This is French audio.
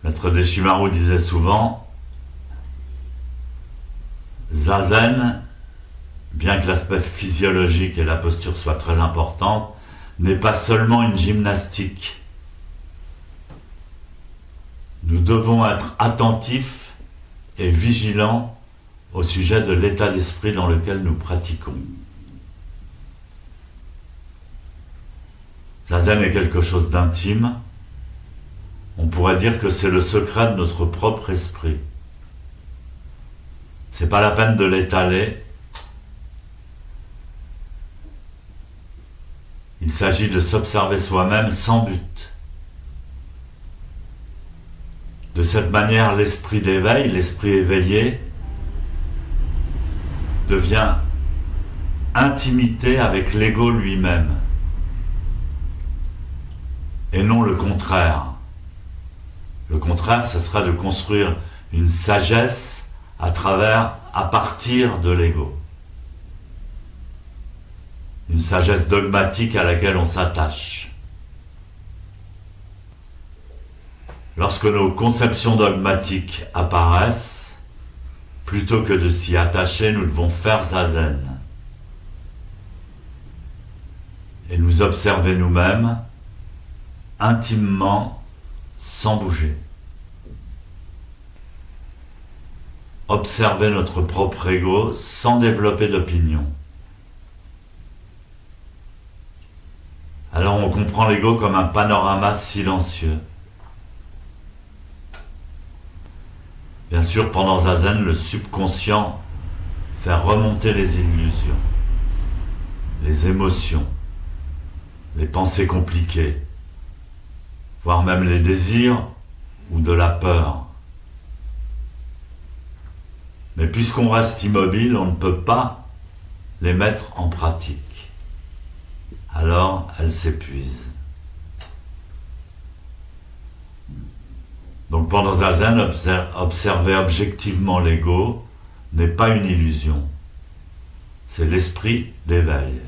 Maître Deshimaru disait souvent, Zazen, bien que l'aspect physiologique et la posture soient très importantes, n'est pas seulement une gymnastique. Nous devons être attentifs et vigilants au sujet de l'état d'esprit dans lequel nous pratiquons. Zazen est quelque chose d'intime. On pourrait dire que c'est le secret de notre propre esprit. C'est pas la peine de l'étaler. Il s'agit de s'observer soi-même sans but. De cette manière, l'esprit d'éveil, l'esprit éveillé, devient intimité avec l'ego lui-même. Et non le contraire. Le contraire, ce serait de construire une sagesse à partir de l'ego. Une sagesse dogmatique à laquelle on s'attache. Lorsque nos conceptions dogmatiques apparaissent, plutôt que de s'y attacher, nous devons faire zazen. Et nous observer nous-mêmes, intimement, sans bouger. Observer notre propre ego sans développer d'opinion. Alors on comprend l'ego comme un panorama silencieux. Bien sûr, pendant Zazen, le subconscient fait remonter les illusions, les émotions, les pensées compliquées, voire même les désirs ou de la peur. Mais puisqu'on reste immobile, on ne peut pas les mettre en pratique. Alors, elles s'épuisent. Donc pendant Zazen, observer objectivement l'ego n'est pas une illusion. C'est l'esprit d'éveil.